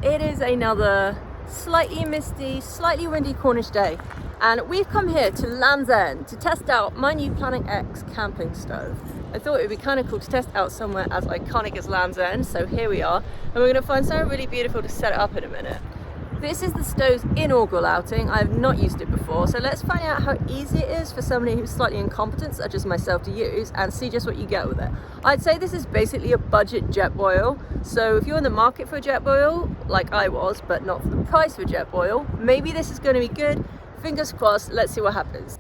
It is another slightly misty, slightly windy Cornish day, and we've come here to Land's End to test out my new Planet X camping stove. I thought it would be kind of cool to test out somewhere as iconic as Land's End, so here we are, and we're going to find somewhere really beautiful to set it up in a minute. This is the stove's inaugural outing. I have not used it before, so let's find out how easy it is for somebody who's slightly incompetent, such as myself, to use, and see just what you get with it. I'd say this is basically a budget Jetboil, so if you're in the market for a Jetboil, like I was, but not for the price of a Jetboil, maybe this is going to be good. Fingers crossed, let's see what happens.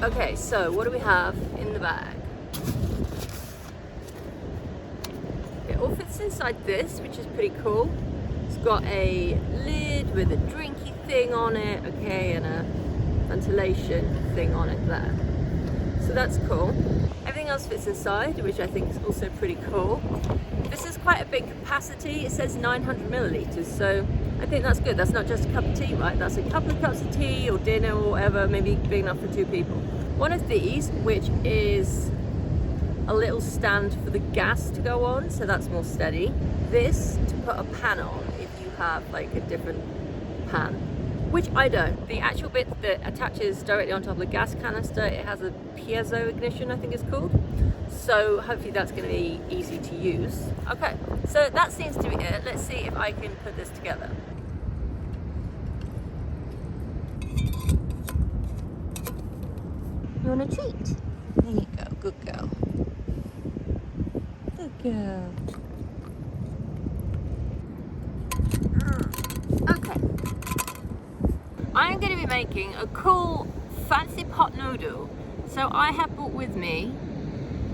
Okay, so what do we have in the bag? It all fits inside this, which is pretty cool. It's got a lid with a drinky thing on it, okay, and a ventilation thing on it there. So that's cool. Everything else fits inside, which I think is also pretty cool. This is quite a big capacity. It says 900 milliliters, so I think that's good. That's not just a cup of tea, right? That's a couple of cups of tea or dinner or whatever, maybe big enough for 2 people. One of these, which is a little stand for the gas to go on, so that's more steady. This to put a pan on if you have like a different pan, which I don't. The actual bit that attaches directly on top of the gas canister, it has a piezo ignition, I think it's called. So hopefully that's going to be easy to use. Okay, so that seems to be it. Let's see if I can put this together. You want a treat? There you go, good girl. Good girl. Okay. I am going to be making a cool fancy pot noodle. So I have brought with me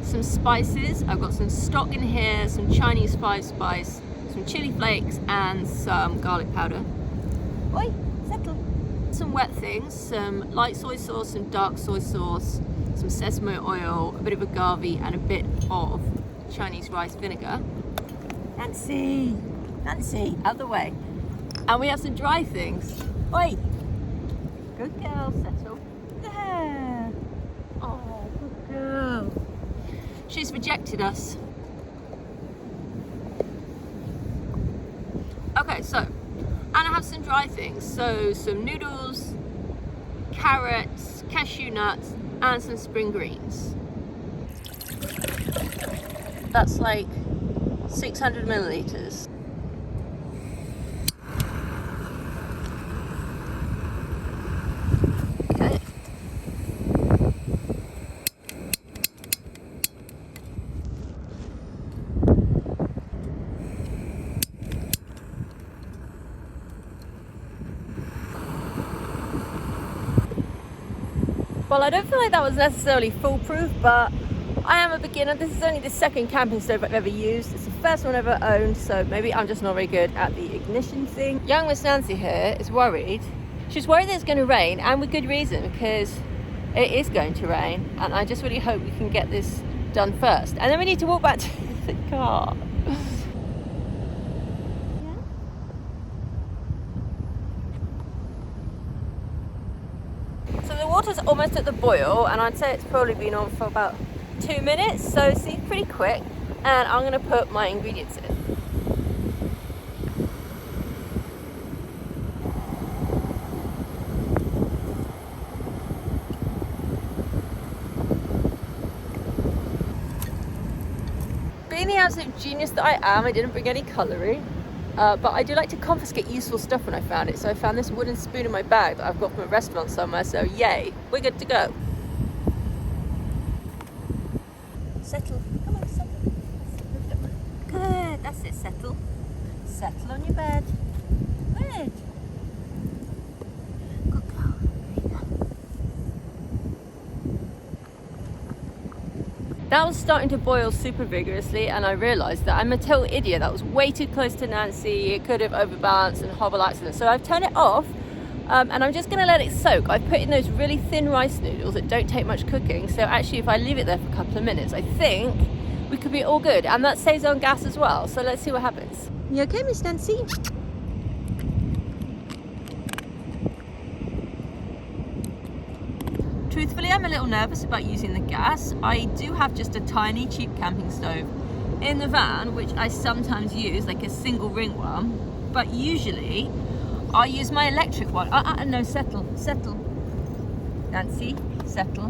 some spices. I've got some stock in here, some Chinese 5 spice, some chili flakes, and some garlic powder. Oi, settle. Some wet things, some light soy sauce, some dark soy sauce, some sesame oil, a bit of agave, and a bit of Chinese rice vinegar. Nancy, Nancy, out of the way. And we have some dry things. Oi, good girl, settle. There. Oh, good girl. She's rejected us. Okay, so, and I have some dry things, so some noodles, carrots, cashew nuts, and some spring greens. That's like 600 milliliters. Okay. Well, I don't feel like that was necessarily foolproof, but I am a beginner. This is only the second camping stove I've ever used. It's the first one I've ever owned, so maybe I'm just not very good at the ignition thing. Young Miss Nancy here is worried. She's worried that it's going to rain, and with good reason, because it is going to rain, and I just really hope we can get this done first. And then we need to walk back to the car. So the water's almost at the boil, and I'd say it's probably been on for about 2 minutes, so it seems pretty quick. And I'm going to put my ingredients in. Being the absolute genius that I am, I didn't bring any cutlery. But I do like to confiscate useful stuff when I found it. So I found this wooden spoon in my bag that I've got from a restaurant somewhere. So yay, we're good to go. Settle. Come on, settle. Good. That's it, settle. Settle on your bed. Good. Good girl. There you go. That was starting to boil super vigorously, and I realised that I'm a total idiot. That was way too close to Nancy. It could have overbalanced and horrible accident. So I've turned it off, and I'm just going to let it soak. I've put in those really thin rice noodles that don't take much cooking. So actually, if I leave it there for a couple of minutes, I think we could be all good. And that saves on gas as well. So let's see what happens. You okay, Miss Nancy? Truthfully, I'm a little nervous about using the gas. I do have just a tiny cheap camping stove in the van, which I sometimes use, like a single ring one, but usually I use my electric one. No, settle. Nancy, settle.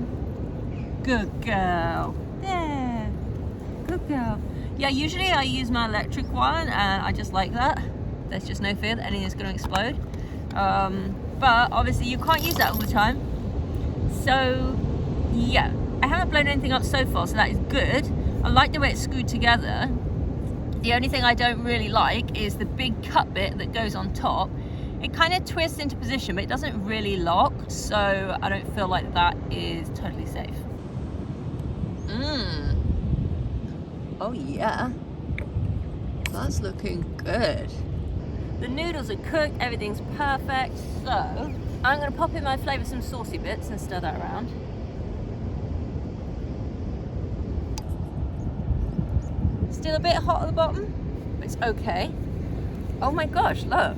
Good girl. There. Good girl. Yeah, usually I use my electric one, and I just like that. There's just no fear that anything's going to explode. But obviously you can't use that all the time. So yeah, I haven't blown anything up so far, so that is good. I like the way it's screwed together. The only thing I don't really like is the big cut bit that goes on top. It kind of twists into position, but it doesn't really lock, so I don't feel like that is totally safe. Oh yeah, that's looking good. The noodles are cooked, everything's perfect, so I'm going to pop in my flavour some saucy bits and stir that around. Still a bit hot at the bottom, but it's okay. Oh my gosh, look.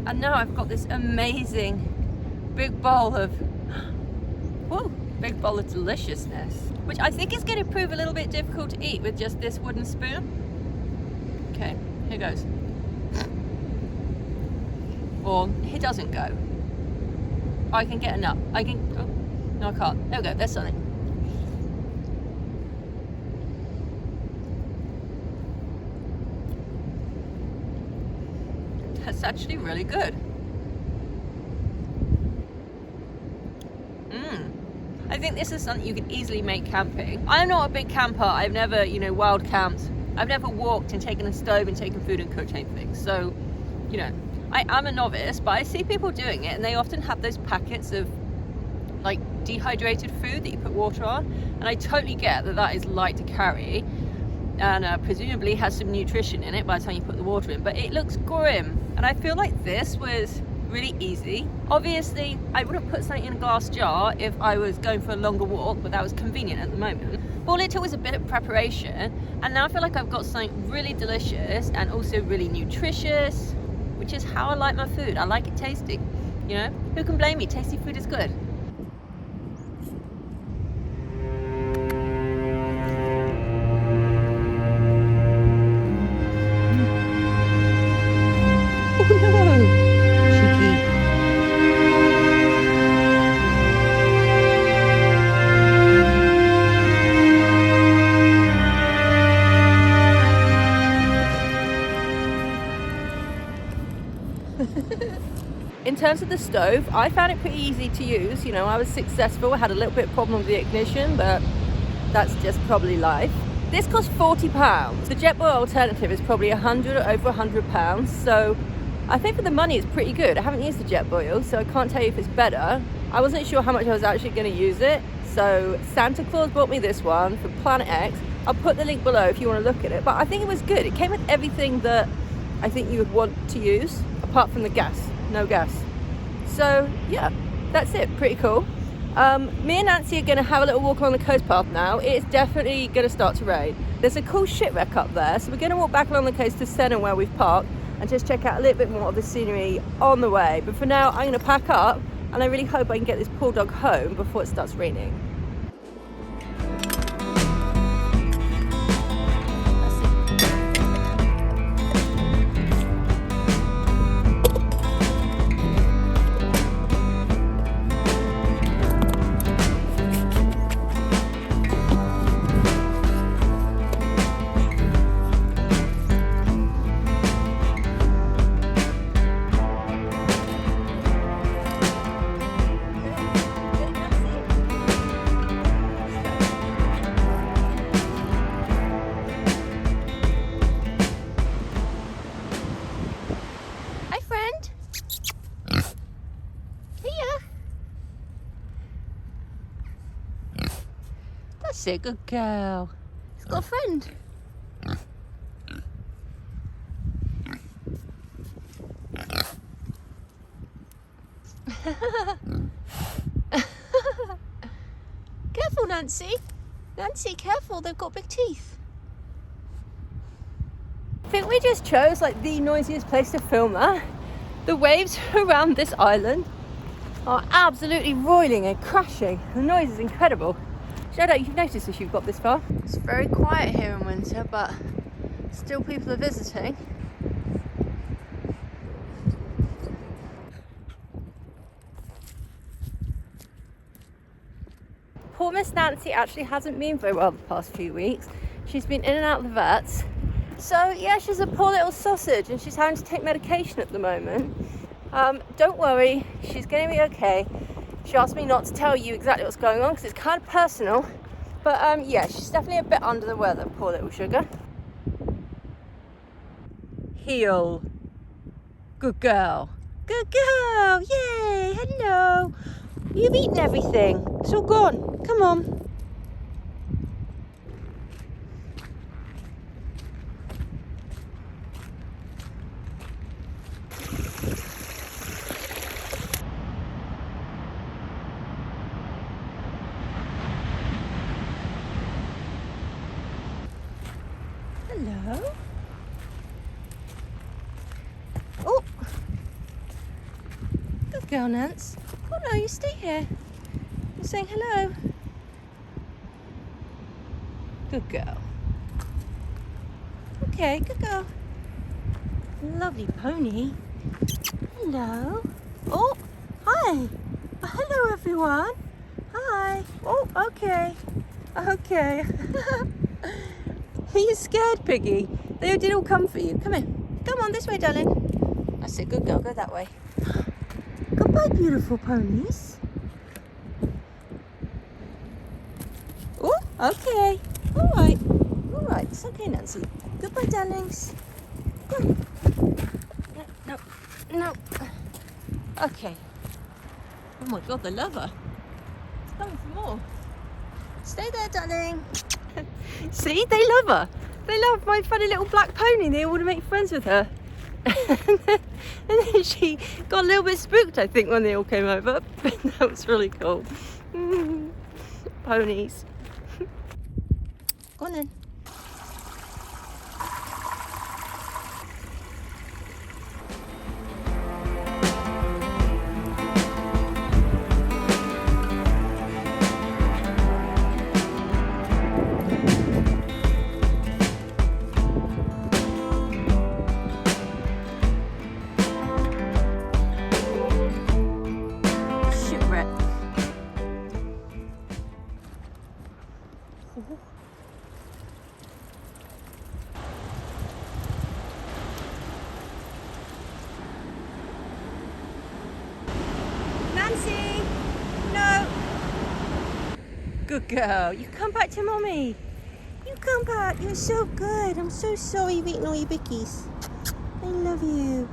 And now I've got this amazing big bowl of, big bowl of deliciousness, which I think is going to prove a little bit difficult to eat with just this wooden spoon. Okay, here goes. Or it doesn't go. I can get enough. No, I can't. There we go, there's something. That's actually really good. I think this is something you can easily make camping. I'm not a big camper. I've never, wild camped. I've never walked and taken a stove and taken food and cooked anything. So, I am a novice, but I see people doing it, and they often have those packets of like dehydrated food that you put water on, and I totally get that that is light to carry, and presumably has some nutrition in it by the time you put the water in, but it looks grim, and I feel like this was really easy. Obviously, I wouldn't put something in a glass jar if I was going for a longer walk, but that was convenient at the moment. All it took was a bit of preparation, and now I feel like I've got something really delicious and also really nutritious, which is how I like my food. I like it tasty, Who can blame me? Tasty food is good. In terms of the stove, I found it pretty easy to use. I was successful. I had a little bit of problem with the ignition, but that's just probably life. This cost £40. The jet boil alternative is probably over £100. So I think for the money it's pretty good. I haven't used the jet boil, so I can't tell you if it's better. I wasn't sure how much I was actually going to use it. So Santa Claus bought me this one from Planet X. I'll put the link below if you want to look at it. But I think it was good. It came with everything that I think you would want to use, apart from the gas. No gas. So yeah, that's it. Pretty cool. Me and Nancy are going to have a little walk along the coast path now. It's definitely going to start to rain. There's a cool shipwreck up there, so we're going to walk back along the coast to Senna where we've parked and just check out a little bit more of the scenery on the way. But for now, I'm going to pack up, and I really hope I can get this poor dog home before it starts raining. That's it, good girl. He's got a friend. Careful, Nancy. Nancy, careful, they've got big teeth. I think we just chose like the noisiest place to film that. The waves around this island are absolutely roiling and crashing. The noise is incredible. Shout out, you've noticed if you've got this far. It's very quiet here in winter, but still people are visiting. Poor Miss Nancy actually hasn't been very well the past few weeks. She's been in and out of the vets. So yeah, she's a poor little sausage and she's having to take medication at the moment. Don't worry, she's going to be okay. She asked me not to tell you exactly what's going on because it's kind of personal. But yeah, she's definitely a bit under the weather, poor little sugar. Heel. Good girl. Good girl. Yay. Hello. You've eaten everything. It's all gone. Come on. Hello. Oh. Good girl, Nance. Oh no, you stay here. You're saying hello. Good girl. Okay, good girl. Lovely pony. Hello. Oh, hi. Oh, hello, everyone. Hi. Oh, okay. Okay. Are you scared, Piggy? They did all come for you. Come here. Come on, this way, darling. That's it. Good girl. Go that way. Goodbye, beautiful ponies. Oh, okay. All right. All right. It's okay, Nancy. Goodbye, darlings. Go. No, no, no. Okay. Oh my God, they love her. It's coming for more. Stay there, darling. See, they love her. They love my funny little black pony. They all want to make friends with her. And then she got a little bit spooked, I think, when they all came over. But that was really cool. Ponies. Go on then. Nancy! No! Good girl. You come back to Mommy. You come back. You're so good. I'm so sorry you've eaten all your bickies. I love you.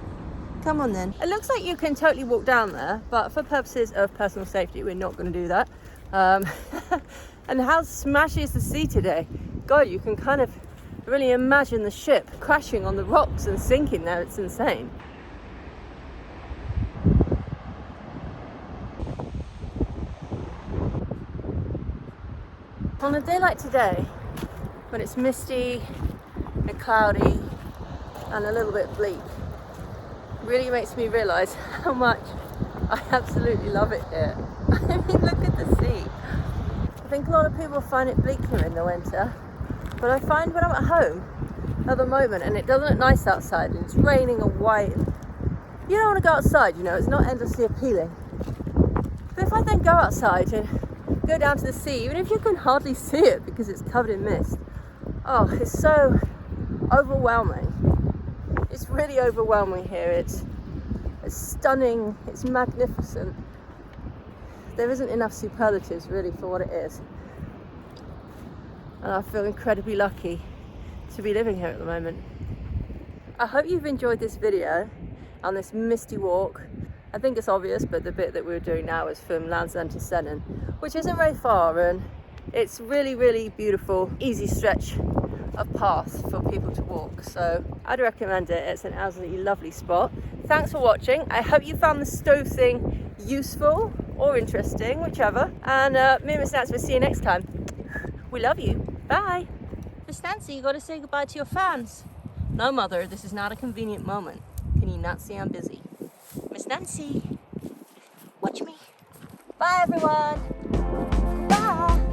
Come on then. It looks like you can totally walk down there, but for purposes of personal safety, we're not going to do that. And how smashy is the sea today? God, you can kind of really imagine the ship crashing on the rocks and sinking there. It's insane. On a day like today, when it's misty and cloudy and a little bit bleak, really makes me realise how much I absolutely love it here. I mean, look at the sea. I think a lot of people find it bleak here in the winter, but I find when I'm at home at the moment and it doesn't look nice outside and it's raining and white, you don't want to go outside, you know, it's not endlessly appealing. But if I then go outside and go down to the sea, even if you can hardly see it because it's covered in mist, oh, it's so overwhelming. It's really overwhelming here. It's stunning, it's magnificent. There isn't enough superlatives really for what it is. And I feel incredibly lucky to be living here at the moment. I hope you've enjoyed this video on this misty walk. I think it's obvious, but the bit that we're doing now is from Land's End to Sennen, which isn't very far, and It's really, really beautiful, easy stretch of path for people to walk. So I'd recommend it. It's an absolutely lovely spot. Thanks for watching. I hope you found the stove thing useful or interesting, whichever. And me and Miss Nancy will see you next time. We love you. Bye. Miss Nancy, you got to say goodbye to your fans. No, Mother, this is not a convenient moment. Can you not see I'm busy? Miss Nancy, watch me. Bye, everyone. Bye.